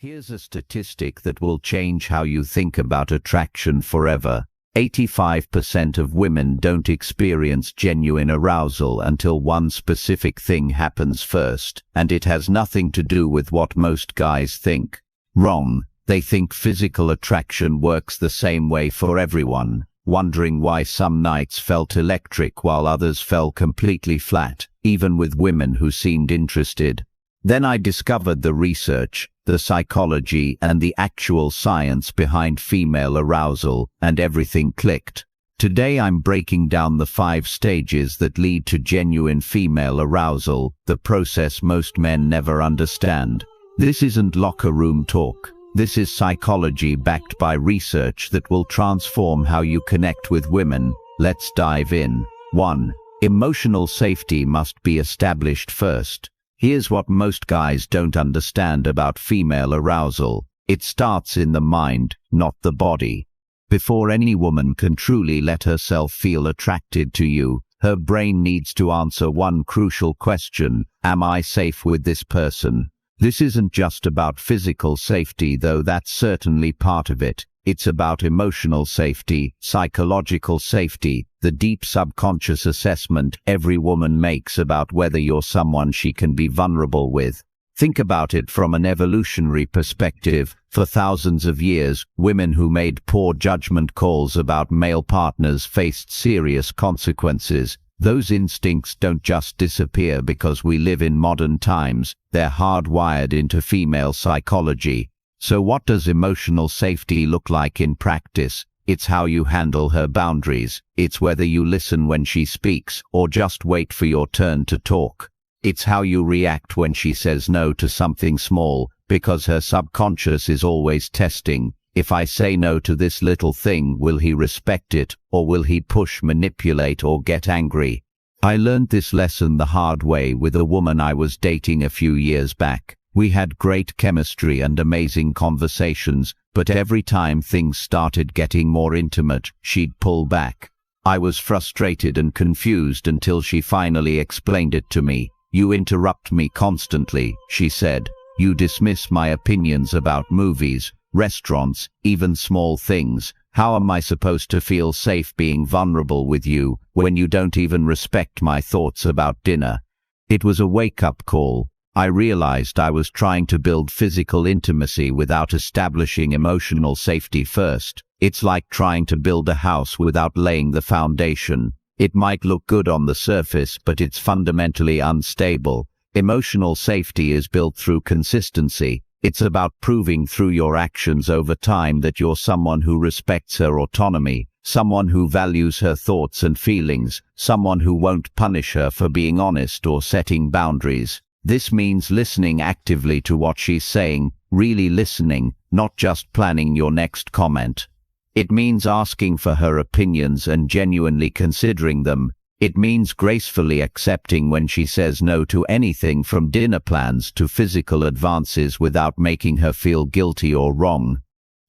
Here's a statistic that will change how you think about attraction forever. 85% of women don't experience genuine arousal until one specific thing happens first, and it has nothing to do with what most guys think. Wrong. They think physical attraction works the same way for everyone, wondering why some nights felt electric while others fell completely flat, even with women who seemed interested. Then I discovered the research, the psychology, and the actual science behind female arousal, and everything clicked. Today I'm breaking down the 5 stages that lead to genuine female arousal, the process most men never understand. This isn't locker room talk. This is psychology backed by research that will transform how you connect with women. Let's dive in. 1. Emotional safety must be established first. Here's what most guys don't understand about female arousal. It starts in the mind, not the body. Before any woman can truly let herself feel attracted to you, her brain needs to answer one crucial question: am I safe with this person? This isn't just about physical safety, though that's certainly part of it. It's about emotional safety, psychological safety, the deep subconscious assessment every woman makes about whether you're someone she can be vulnerable with. Think about it from an evolutionary perspective. For thousands of years, women who made poor judgment calls about male partners faced serious consequences. Those instincts don't just disappear because we live in modern times. They're hardwired into female psychology. So what does emotional safety look like in practice? It's how you handle her boundaries. It's whether you listen when she speaks, or just wait for your turn to talk. It's how you react when she says no to something small, because her subconscious is always testing. If I say no to this little thing, will he respect it, or will he push, manipulate, or get angry? I learned this lesson the hard way with a woman I was dating a few years back. We had great chemistry and amazing conversations, but every time things started getting more intimate, she'd pull back. I was frustrated and confused until she finally explained it to me. "You interrupt me constantly," she said. "You dismiss my opinions about movies, restaurants, even small things. How am I supposed to feel safe being vulnerable with you when you don't even respect my thoughts about dinner?" It was a wake-up call. I realized I was trying to build physical intimacy without establishing emotional safety first. It's like trying to build a house without laying the foundation. It might look good on the surface, but it's fundamentally unstable. Emotional safety is built through consistency. It's about proving through your actions over time that you're someone who respects her autonomy, someone who values her thoughts and feelings, someone who won't punish her for being honest or setting boundaries. This means listening actively to what she's saying, really listening, not just planning your next comment. It means asking for her opinions and genuinely considering them. It means gracefully accepting when she says no to anything from dinner plans to physical advances without making her feel guilty or wrong.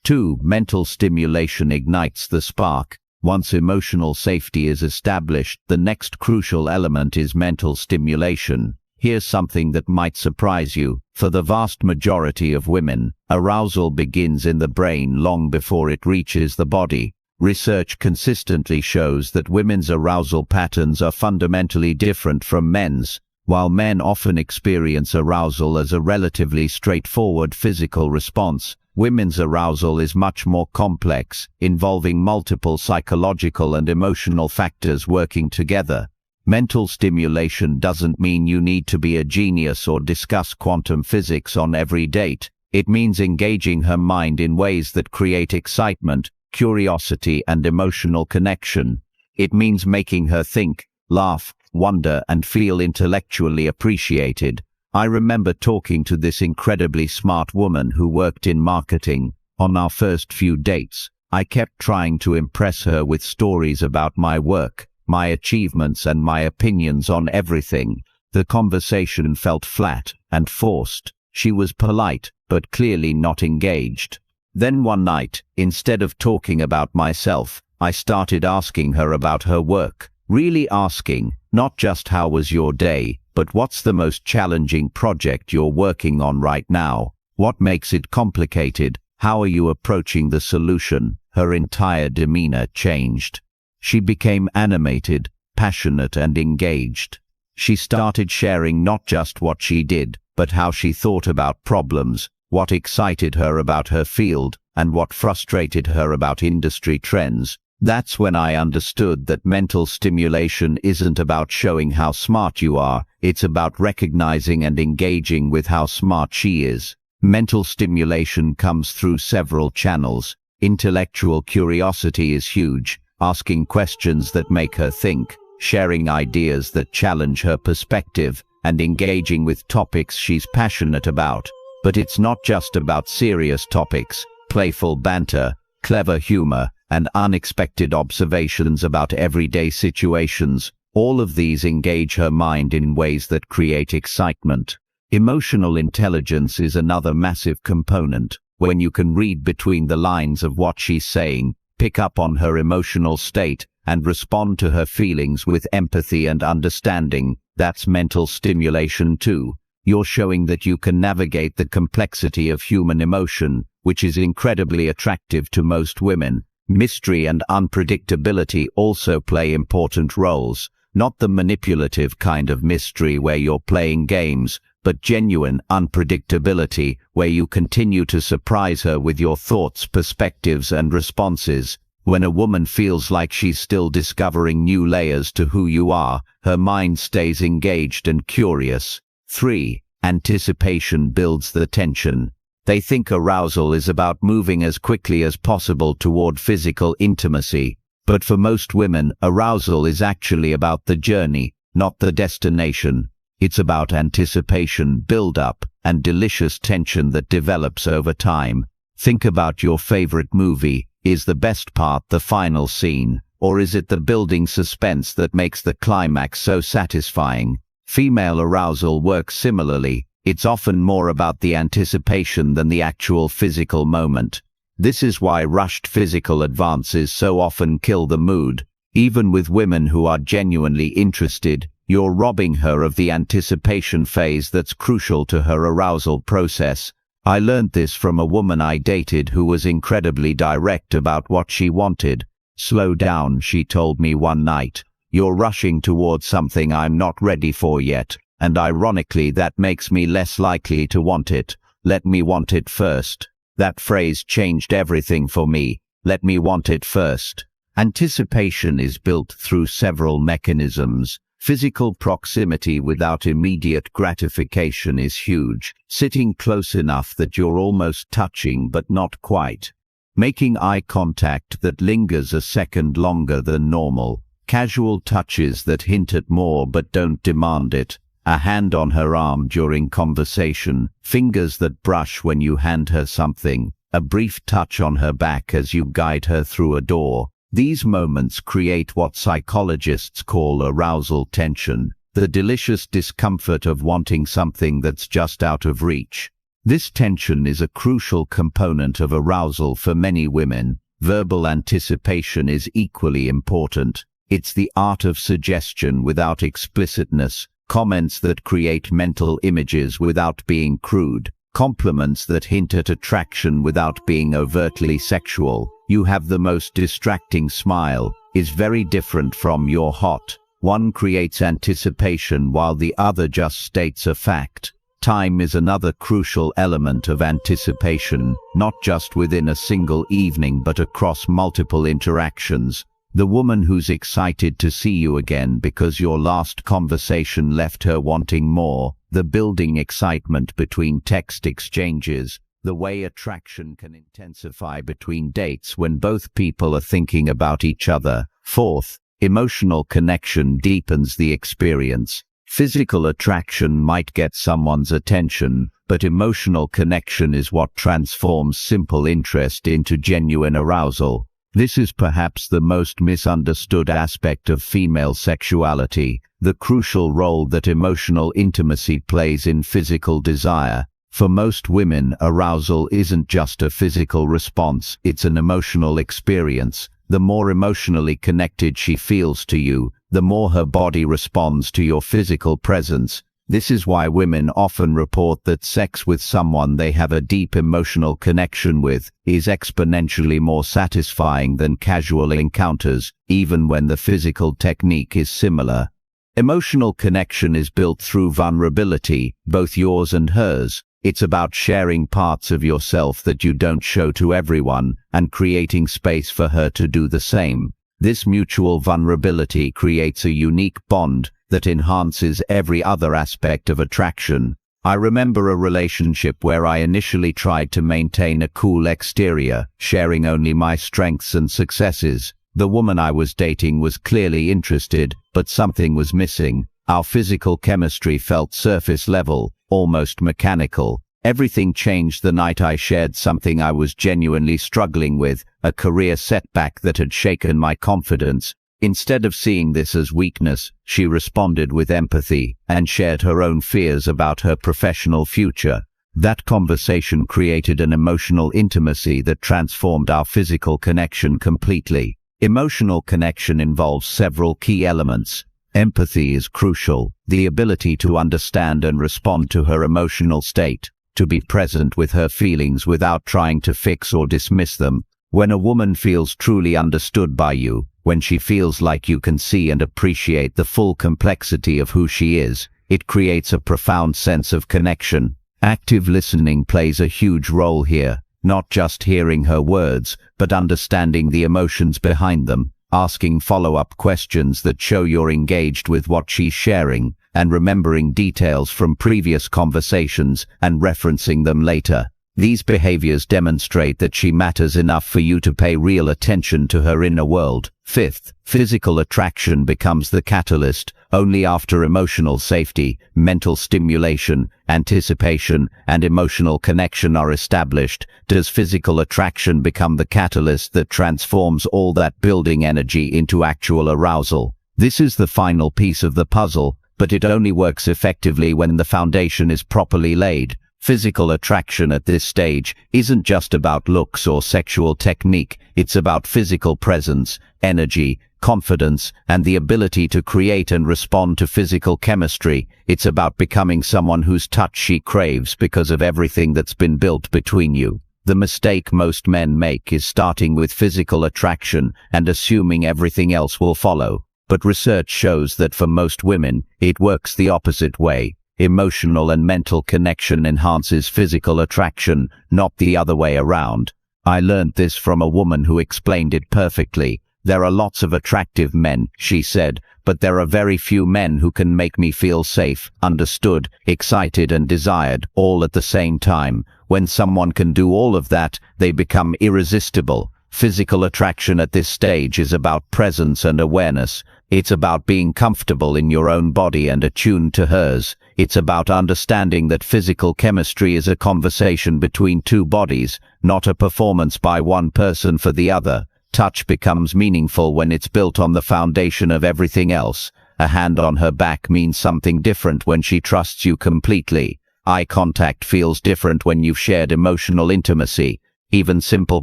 2. Mental stimulation ignites the spark. Once emotional safety is established, the next crucial element is mental stimulation. Here's something that might surprise you. For the vast majority of women, arousal begins in the brain long before it reaches the body. Research consistently shows that women's arousal patterns are fundamentally different from men's. While men often experience arousal as a relatively straightforward physical response, women's arousal is much more complex, involving multiple psychological and emotional factors working together. Mental stimulation doesn't mean you need to be a genius or discuss quantum physics on every date. It means engaging her mind in ways that create excitement, curiosity, and emotional connection. It means making her think, laugh, wonder, and feel intellectually appreciated. I remember talking to this incredibly smart woman who worked in marketing. On our first few dates, I kept trying to impress her with stories about my work, my achievements, and my opinions on everything. The conversation felt flat and forced. She was polite, but clearly not engaged. Then one night, instead of talking about myself, I started asking her about her work. Really asking, not just how was your day, but what's the most challenging project you're working on right now? What makes it complicated? How are you approaching the solution? Her entire demeanor changed. She became animated, passionate, and engaged. She started sharing not just what she did, but how she thought about problems, what excited her about her field, and what frustrated her about industry trends. That's when I understood that mental stimulation isn't about showing how smart you are, it's about recognizing and engaging with how smart she is. Mental stimulation comes through several channels. Intellectual curiosity is huge, asking questions that make her think, sharing ideas that challenge her perspective, and engaging with topics she's passionate about. But it's not just about serious topics. Playful banter, clever humor, and unexpected observations about everyday situations, all of these engage her mind in ways that create excitement. Emotional intelligence is another massive component. When you can read between the lines of what she's saying, pick up on her emotional state, and respond to her feelings with empathy and understanding, that's mental stimulation too. You're showing that you can navigate the complexity of human emotion, which is incredibly attractive to most women. Mystery and unpredictability also play important roles, not the manipulative kind of mystery where you're playing games, but genuine unpredictability, where you continue to surprise her with your thoughts, perspectives, and responses. When a woman feels like she's still discovering new layers to who you are, her mind stays engaged and curious. 3. Anticipation builds the tension. They think arousal is about moving as quickly as possible toward physical intimacy, but for most women, arousal is actually about the journey, not the destination. It's about anticipation, build-up, and delicious tension that develops over time. Think about your favorite movie. Is the best part the final scene, or is it the building suspense that makes the climax so satisfying? Female arousal works similarly. It's often more about the anticipation than the actual physical moment. This is why rushed physical advances so often kill the mood. Even with women who are genuinely interested, you're robbing her of the anticipation phase that's crucial to her arousal process. I learned this from a woman I dated who was incredibly direct about what she wanted. "Slow down," she told me one night. "You're rushing towards something I'm not ready for yet, and ironically that makes me less likely to want it. Let me want it first." That phrase changed everything for me. Let me want it first. Anticipation is built through several mechanisms. Physical proximity without immediate gratification is huge. Sitting close enough that you're almost touching but not quite. Making eye contact that lingers a second longer than normal. Casual touches that hint at more but don't demand it. A hand on her arm during conversation. Fingers that brush when you hand her something. A brief touch on her back as you guide her through a door. These moments create what psychologists call arousal tension, the delicious discomfort of wanting something that's just out of reach. This tension is a crucial component of arousal for many women. Verbal anticipation is equally important. It's the art of suggestion without explicitness, comments that create mental images without being crude, compliments that hint at attraction without being overtly sexual. "You have the most distracting smile" is very different from "you're hot." One creates anticipation while the other just states a fact. Time is another crucial element of anticipation, not just within a single evening but across multiple interactions. The woman who's excited to see you again because your last conversation left her wanting more, the building excitement between text exchanges, the way attraction can intensify between dates when both people are thinking about each other. 4th, emotional connection deepens the experience. Physical attraction might get someone's attention, but emotional connection is what transforms simple interest into genuine arousal. This is perhaps the most misunderstood aspect of female sexuality, the crucial role that emotional intimacy plays in physical desire. For most women, arousal isn't just a physical response, it's an emotional experience. The more emotionally connected she feels to you, the more her body responds to your physical presence. This is why women often report that sex with someone they have a deep emotional connection with is exponentially more satisfying than casual encounters, even when the physical technique is similar. Emotional connection is built through vulnerability, both yours and hers. It's about sharing parts of yourself that you don't show to everyone, and creating space for her to do the same. This mutual vulnerability creates a unique bond that enhances every other aspect of attraction. I remember a relationship where I initially tried to maintain a cool exterior, sharing only my strengths and successes. The woman I was dating was clearly interested, but something was missing. Our physical chemistry felt surface level, almost mechanical. Everything changed the night I shared something I was genuinely struggling with, a career setback that had shaken my confidence. Instead of seeing this as weakness, she responded with empathy and shared her own fears about her professional future. That conversation created an emotional intimacy that transformed our physical connection completely. Emotional connection involves several key elements. Empathy is crucial, the ability to understand and respond to her emotional state, to be present with her feelings without trying to fix or dismiss them. When a woman feels truly understood by you, when she feels like you can see and appreciate the full complexity of who she is, it creates a profound sense of connection. Active listening plays a huge role here, not just hearing her words, but understanding the emotions behind them, asking follow-up questions that show you're engaged with what she's sharing, and remembering details from previous conversations and referencing them later. These behaviors demonstrate that she matters enough for you to pay real attention to her inner world. Fifth, physical attraction becomes the catalyst. Only after emotional safety, mental stimulation, anticipation, and emotional connection are established does physical attraction become the catalyst that transforms all that building energy into actual arousal. This is the final piece of the puzzle, but it only works effectively when the foundation is properly laid. Physical attraction at this stage isn't just about looks or sexual technique, it's about physical presence, energy, confidence, and the ability to create and respond to physical chemistry. It's about becoming someone whose touch she craves because of everything that's been built between you. The mistake most men make is starting with physical attraction and assuming everything else will follow. But research shows that for most women, it works the opposite way. Emotional and mental connection enhances physical attraction, not the other way around. I learned this from a woman who explained it perfectly. There are lots of attractive men, she said, but there are very few men who can make me feel safe, understood, excited and desired, all at the same time. When someone can do all of that, they become irresistible. Physical attraction at this stage is about presence and awareness. It's about being comfortable in your own body and attuned to hers. It's about understanding that physical chemistry is a conversation between two bodies, not a performance by one person for the other. Touch becomes meaningful when it's built on the foundation of everything else. A hand on her back means something different when she trusts you completely. Eye contact feels different when you've shared emotional intimacy. Even simple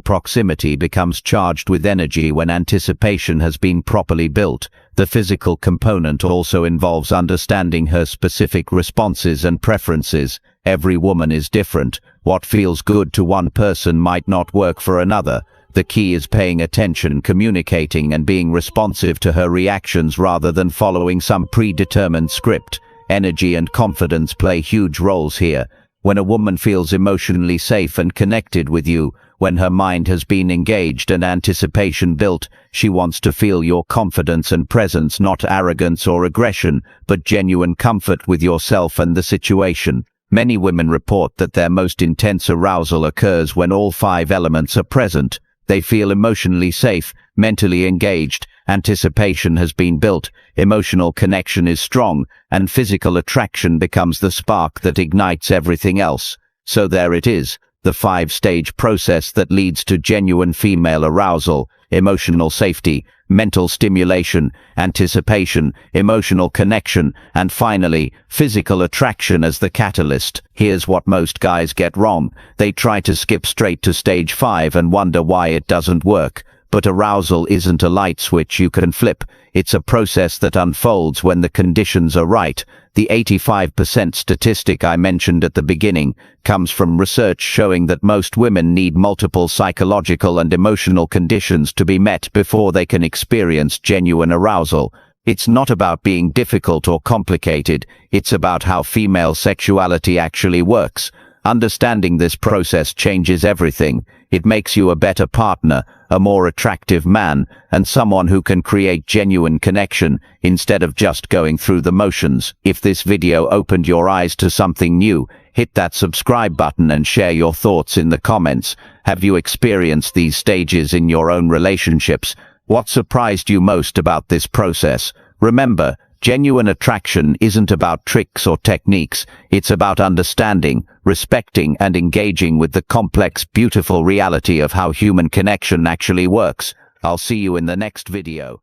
proximity becomes charged with energy when anticipation has been properly built. The physical component also involves understanding her specific responses and preferences. Every woman is different. What feels good to one person might not work for another. The key is paying attention, communicating, and being responsive to her reactions rather than following some predetermined script. Energy and confidence play huge roles here. When a woman feels emotionally safe and connected with you, when her mind has been engaged and anticipation built, she wants to feel your confidence and presence, not arrogance or aggression, but genuine comfort with yourself and the situation. Many women report that their most intense arousal occurs when all 5 elements are present. They feel emotionally safe, mentally engaged, anticipation has been built, emotional connection is strong, and physical attraction becomes the spark that ignites everything else. So there it is, the 5-stage process that leads to genuine female arousal: emotional safety, mental stimulation, anticipation, emotional connection, and finally, physical attraction as the catalyst. Here's what most guys get wrong. They try to skip straight to stage 5 and wonder why it doesn't work. but arousal isn't a light switch you can flip. It's a process that unfolds when the conditions are right. The 85% statistic I mentioned at the beginning comes from research showing that most women need multiple psychological and emotional conditions to be met before they can experience genuine arousal. It's not about being difficult or complicated, it's about how female sexuality actually works. Understanding this process changes everything. It makes you a better partner, a more attractive man, and someone who can create genuine connection instead of just going through the motions. If this video opened your eyes to something new, hit that subscribe button and share your thoughts in the comments. Have you experienced these stages in your own relationships? What surprised you most about this process? Remember, genuine attraction isn't about tricks or techniques, it's about understanding, respecting and engaging with the complex, beautiful reality of how human connection actually works. I'll see you in the next video.